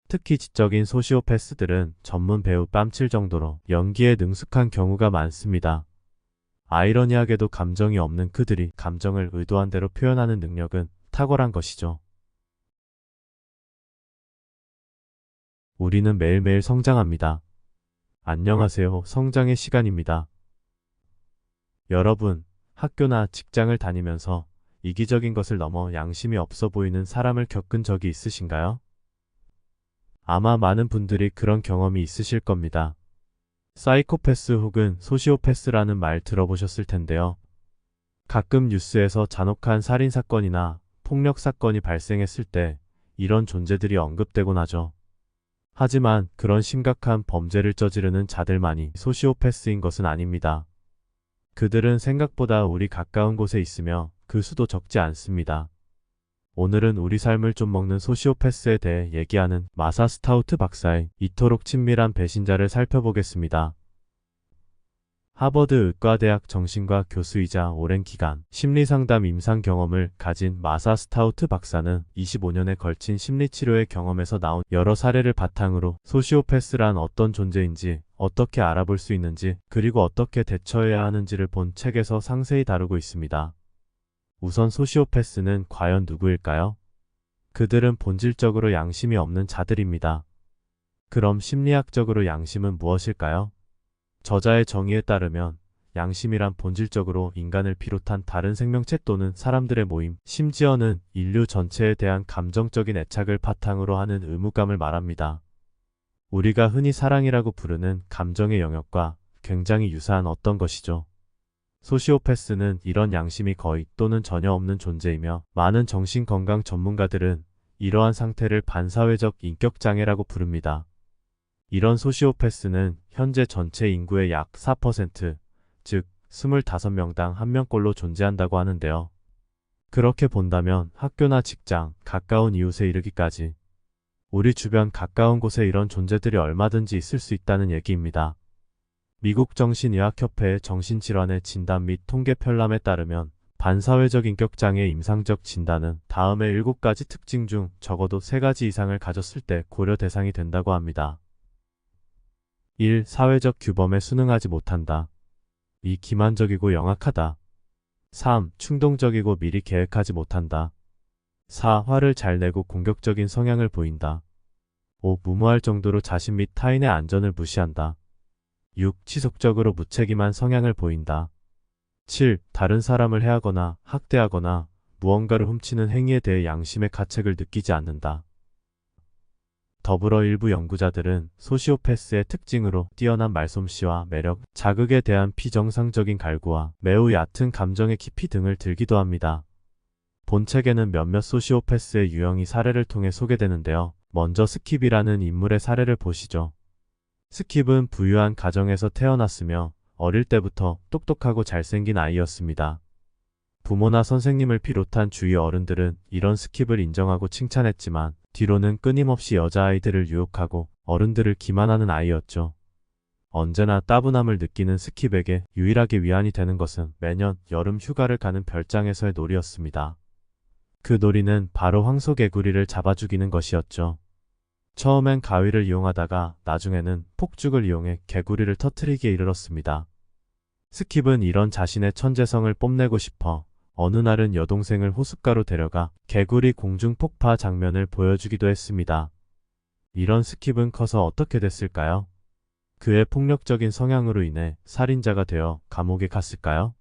특히 지적인 소시오패스들은 전문 배우 뺨칠 정도로 연기에 능숙한 경우가 많습니다. 아이러니하게도 감정이 없는 그들이 감정을 의도한 대로 표현하는 능력은 탁월한 것이죠. 우리는 매일매일 성장합니다. 안녕하세요. 성장의 시간입니다. 여러분, 학교나 직장을 다니면서 이기적인 것을 넘어 양심이 없어 보이는 사람을 겪은 적이 있으신가요? 아마 많은 분들이 그런 경험이 있으실 겁니다. 사이코패스 혹은 소시오패스라는 말 들어보셨을 텐데요. 가끔 뉴스에서 잔혹한 살인사건이나 폭력사건이 발생했을 때 이런 존재들이 언급되곤 하죠. 하지만 그런 심각한 범죄를 저지르는 자들만이 소시오패스인 것은 아닙니다. 그들은 생각보다 우리 가까운 곳에 있으며 그 수도 적지 않습니다. 오늘은 우리 삶을 좀 먹는 소시오패스에 대해 얘기하는 마사 스타우트 박사의 이토록 친밀한 배신자를 살펴보겠습니다. 하버드 의과대학 정신과 교수이자 오랜 기간 심리상담 임상 경험을 가진 마사 스타우트 박사는 25년에 걸친 심리치료의 경험에서 나온 여러 사례를 바탕으로 소시오패스란 어떤 존재인지, 어떻게 알아볼 수 있는지, 그리고 어떻게 대처해야 하는지를 본 책에서 상세히 다루고 있습니다. 우선 소시오패스는 과연 누구일까요? 그들은 본질적으로 양심이 없는 자들입니다. 그럼 심리학적으로 양심은 무엇일까요? 저자의 정의에 따르면 양심이란 본질적으로 인간을 비롯한 다른 생명체 또는 사람들의 모임, 심지어는 인류 전체에 대한 감정적인 애착을 바탕으로 하는 의무감을 말합니다. 우리가 흔히 사랑이라고 부르는 감정의 영역과 굉장히 유사한 어떤 것이죠. 소시오패스는 이런 양심이 거의 또는 전혀 없는 존재이며 많은 정신건강 전문가들은 이러한 상태를 반사회적 인격장애라고 부릅니다. 이런 소시오패스는 현재 전체 인구의 약 4%, 즉 25명당 1명꼴로 존재한다고 하는데요. 그렇게 본다면 학교나 직장, 가까운 이웃에 이르기까지 우리 주변 가까운 곳에 이런 존재들이 얼마든지 있을 수 있다는 얘기입니다. 미국 정신의학협회의 정신질환의 진단 및 통계 편람에 따르면 반사회적 인격장애 임상적 진단은 다음의 7가지 특징 중 적어도 3가지 이상을 가졌을 때 고려 대상이 된다고 합니다. 1. 사회적 규범에 순응하지 못한다. 2. 기만적이고 영악하다. 3. 충동적이고 미리 계획하지 못한다. 4. 화를 잘 내고 공격적인 성향을 보인다. 5. 무모할 정도로 자신 및 타인의 안전을 무시한다. 6. 지속적으로 무책임한 성향을 보인다. 7. 다른 사람을 해하거나 학대하거나 무언가를 훔치는 행위에 대해 양심의 가책을 느끼지 않는다. 더불어 일부 연구자들은 소시오패스의 특징으로 뛰어난 말솜씨와 매력, 자극에 대한 비정상적인 갈구와 매우 얕은 감정의 깊이 등을 들기도 합니다. 본 책에는 몇몇 소시오패스의 유형이 사례를 통해 소개되는데요. 먼저 스킵이라는 인물의 사례를 보시죠. 스킵은 부유한 가정에서 태어났으며 어릴 때부터 똑똑하고 잘생긴 아이였습니다. 부모나 선생님을 비롯한 주위 어른들은 이런 스킵을 인정하고 칭찬했지만 뒤로는 끊임없이 여자아이들을 유혹하고 어른들을 기만하는 아이였죠. 언제나 따분함을 느끼는 스킵에게 유일하게 위안이 되는 것은 매년 여름 휴가를 가는 별장에서의 놀이였습니다. 그 놀이는 바로 황소개구리를 잡아 죽이는 것이었죠. 처음엔 가위를 이용하다가 나중에는 폭죽을 이용해 개구리를 터뜨리기에 이르렀습니다. 스킵은 이런 자신의 천재성을 뽐내고 싶어 어느 날은 여동생을 호숫가로 데려가 개구리 공중 폭파 장면을 보여주기도 했습니다. 이런 스킵은 커서 어떻게 됐을까요? 그의 폭력적인 성향으로 인해 살인자가 되어 감옥에 갔을까요?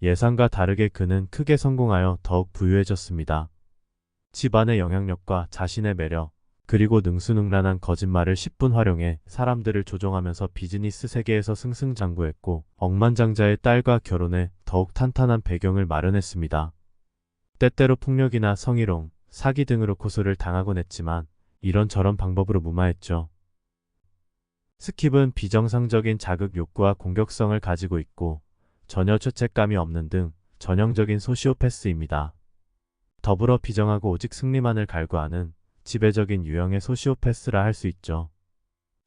예상과 다르게 그는 크게 성공하여 더욱 부유해졌습니다. 집안의 영향력과 자신의 매력, 그리고 능수능란한 거짓말을 10분 활용해 사람들을 조종하면서 비즈니스 세계에서 승승장구했고 억만장자의 딸과 결혼해 더욱 탄탄한 배경을 마련했습니다. 때때로 폭력이나 성희롱, 사기 등으로 고소를 당하곤 했지만 이런저런 방법으로 무마했죠. 스킵은 비정상적인 자극 욕구와 공격성을 가지고 있고 전혀 죄책감이 없는 등 전형적인 소시오패스입니다. 더불어 비정하고 오직 승리만을 갈구하는 지배적인 유형의 소시오패스라 할 수 있죠.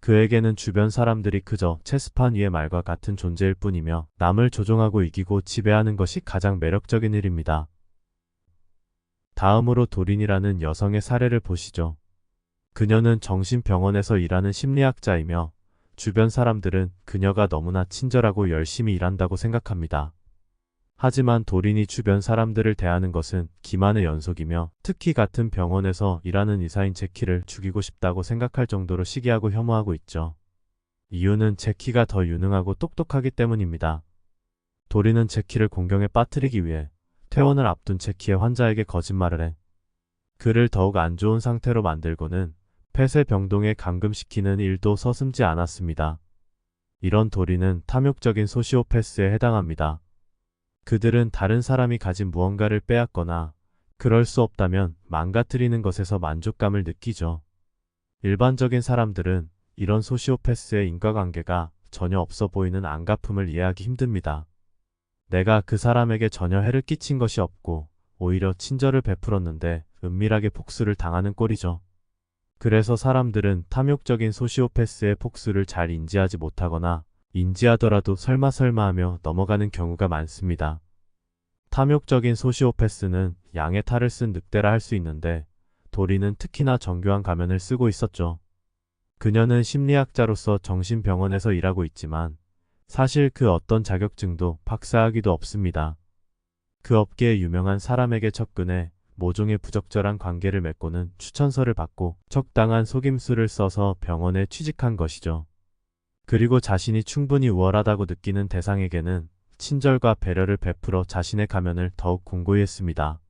그에게는 주변 사람들이 그저 체스판 위의 말과 같은 존재일 뿐이며 남을 조종하고 이기고 지배하는 것이 가장 매력적인 일입니다. 다음으로 도린이라는 여성의 사례를 보시죠. 그녀는 정신병원에서 일하는 심리학자이며 주변 사람들은 그녀가 너무나 친절하고 열심히 일한다고 생각합니다. 하지만 도린이 주변 사람들을 대하는 것은 기만의 연속이며 특히 같은 병원에서 일하는 의사인 제키를 죽이고 싶다고 생각할 정도로 시기하고 혐오하고 있죠. 이유는 제키가 더 유능하고 똑똑하기 때문입니다. 도린은 제키를 공경에 빠뜨리기 위해 퇴원을 앞둔 제키의 환자에게 거짓말을 해 그를 더욱 안 좋은 상태로 만들고는 폐쇄병동에 감금시키는 일도 서슴지 않았습니다. 이런 도리는 탐욕적인 소시오패스에 해당합니다. 그들은 다른 사람이 가진 무언가를 빼앗거나 그럴 수 없다면 망가뜨리는 것에서 만족감을 느끼죠. 일반적인 사람들은 이런 소시오패스의 인과관계가 전혀 없어 보이는 안가품을 이해하기 힘듭니다. 내가 그 사람에게 전혀 해를 끼친 것이 없고 오히려 친절을 베풀었는데 은밀하게 복수를 당하는 꼴이죠. 그래서 사람들은 탐욕적인 소시오패스의 복수를 잘 인지하지 못하거나 인지하더라도 설마 하며 넘어가는 경우가 많습니다. 탐욕적인 소시오패스는 양의 탈을 쓴 늑대라 할 수 있는데 도리는 특히나 정교한 가면을 쓰고 있었죠. 그녀는 심리학자로서 정신병원에서 일하고 있지만 사실 그 어떤 자격증도 박사학위도 없습니다. 그 업계의 유명한 사람에게 접근해 모종의 부적절한 관계를 맺고는 추천서를 받고 적당한 속임수를 써서 병원에 취직한 것이죠. 그리고 자신이 충분히 우월하다고 느끼는 대상에게는 친절과 배려를 베풀어 자신의 가면을 더욱 공고히 했습니다.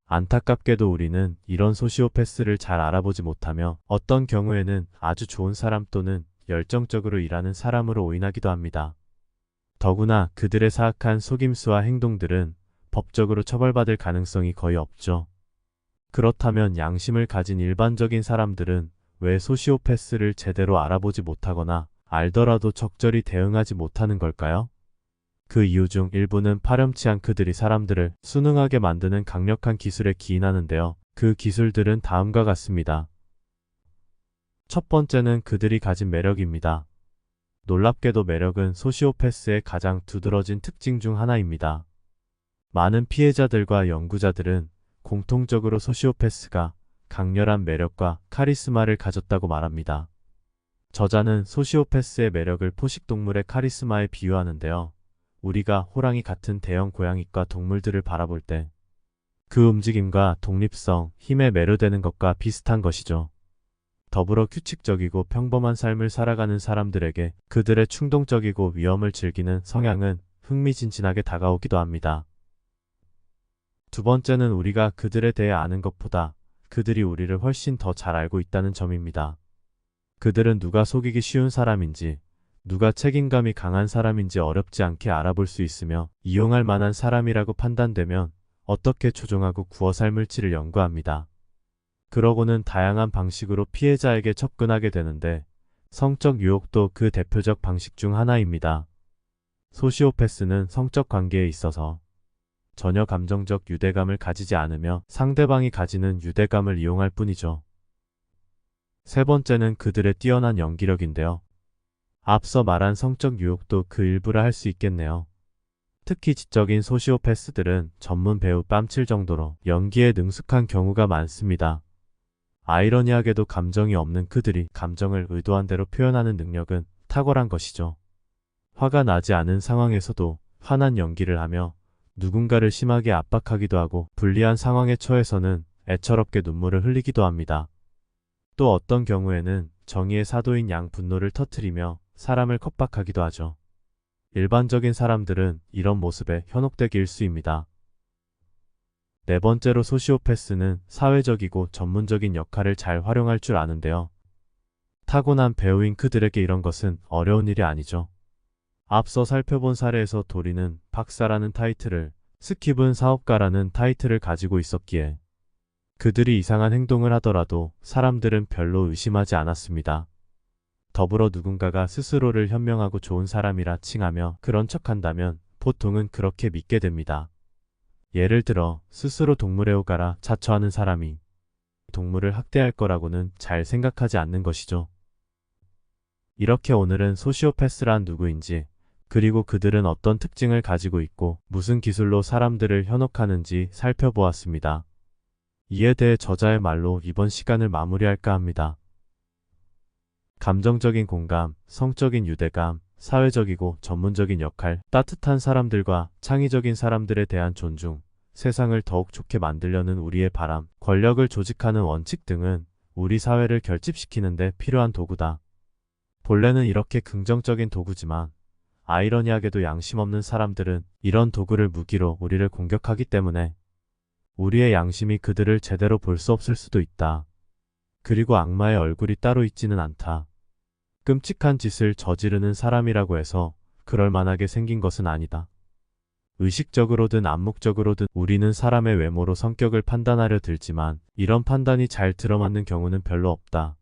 안타깝게도 우리는 이런 소시오패스를 잘 알아보지 못하며 어떤 경우에는 아주 좋은 사람 또는 열정적으로 일하는 사람으로 오인하기도 합니다. 더구나 그들의 사악한 속임수와 행동들은 법적으로 처벌받을 가능성이 거의 없죠. 그렇다면 양심을 가진 일반적인 사람들은 왜 소시오패스를 제대로 알아보지 못하거나 알더라도 적절히 대응하지 못하는 걸까요? 그 이유 중 일부는 파렴치한 그들이 사람들을 순응하게 만드는 강력한 기술에 기인하는데요. 그 기술들은 다음과 같습니다. 첫 번째는 그들이 가진 매력입니다. 놀랍게도 매력은 소시오패스의 가장 두드러진 특징 중 하나입니다. 많은 피해자들과 연구자들은 공통적으로 소시오패스가 강렬한 매력과 카리스마를 가졌다고 말합니다. 저자는 소시오패스의 매력을 포식동물의 카리스마에 비유하는데요. 우리가 호랑이 같은 대형 고양이과 동물들을 바라볼 때 그 움직임과 독립성, 힘에 매료되는 것과 비슷한 것이죠. 더불어 규칙적이고 평범한 삶을 살아가는 사람들에게 그들의 충동적이고 위험을 즐기는 성향은 흥미진진하게 다가오기도 합니다. 두 번째는 우리가 그들에 대해 아는 것보다 그들이 우리를 훨씬 더 잘 알고 있다는 점입니다. 그들은 누가 속이기 쉬운 사람인지, 누가 책임감이 강한 사람인지 어렵지 않게 알아볼 수 있으며 이용할 만한 사람이라고 판단되면 어떻게 조종하고 구워 삶을지를 연구합니다. 그러고는 다양한 방식으로 피해자에게 접근하게 되는데 성적 유혹도 그 대표적 방식 중 하나입니다. 소시오패스는 성적 관계에 있어서 전혀 감정적 유대감을 가지지 않으며 상대방이 가지는 유대감을 이용할 뿐이죠. 세 번째는 그들의 뛰어난 연기력인데요. 앞서 말한 성적 유혹도 그 일부라 할 수 있겠네요. 특히 지적인 소시오패스들은 전문 배우 뺨칠 정도로 연기에 능숙한 경우가 많습니다. 아이러니하게도 감정이 없는 그들이 감정을 의도한 대로 표현하는 능력은 탁월한 것이죠. 화가 나지 않은 상황에서도 환한 연기를 하며 누군가를 심하게 압박하기도 하고 불리한 상황에 처해서는 애처롭게 눈물을 흘리기도 합니다. 또 어떤 경우에는 정의의 사도인 양 분노를 터뜨리며 사람을 겁박하기도 하죠. 일반적인 사람들은 이런 모습에 현혹되기 일쑤입니다. 네 번째로 소시오패스는 사회적이고 전문적인 역할을 잘 활용할 줄 아는데요. 타고난 배우인 그들에게 이런 것은 어려운 일이 아니죠. 앞서 살펴본 사례에서 도리는 박사라는 타이틀을, 스킵은 사업가라는 타이틀을 가지고 있었기에 그들이 이상한 행동을 하더라도 사람들은 별로 의심하지 않았습니다. 더불어 누군가가 스스로를 현명하고 좋은 사람이라 칭하며 그런 척한다면 보통은 그렇게 믿게 됩니다. 예를 들어 스스로 동물애호가라 자처하는 사람이 동물을 학대할 거라고는 잘 생각하지 않는 것이죠. 이렇게 오늘은 소시오패스란 누구인지, 그리고 그들은 어떤 특징을 가지고 있고 무슨 기술로 사람들을 현혹하는지 살펴보았습니다. 이에 대해 저자의 말로 이번 시간을 마무리할까 합니다. 감정적인 공감, 성적인 유대감, 사회적이고 전문적인 역할, 따뜻한 사람들과 창의적인 사람들에 대한 존중, 세상을 더욱 좋게 만들려는 우리의 바람, 권력을 조직하는 원칙 등은 우리 사회를 결집시키는 데 필요한 도구다. 본래는 이렇게 긍정적인 도구지만 아이러니하게도 양심 없는 사람들은 이런 도구를 무기로 우리를 공격하기 때문에 우리의 양심이 그들을 제대로 볼 수 없을 수도 있다. 그리고 악마의 얼굴이 따로 있지는 않다. 끔찍한 짓을 저지르는 사람이라고 해서 그럴 만하게 생긴 것은 아니다. 의식적으로든 암묵적으로든 우리는 사람의 외모로 성격을 판단하려 들지만 이런 판단이 잘 들어맞는 경우는 별로 없다.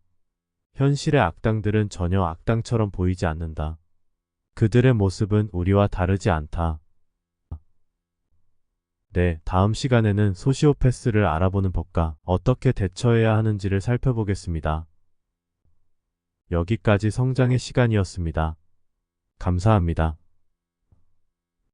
현실의 악당들은 전혀 악당처럼 보이지 않는다. 그들의 모습은 우리와 다르지 않다. 네, 다음 시간에는 소시오패스를 알아보는 법과 어떻게 대처해야 하는지를 살펴보겠습니다. 여기까지 성장의 시간이었습니다. 감사합니다.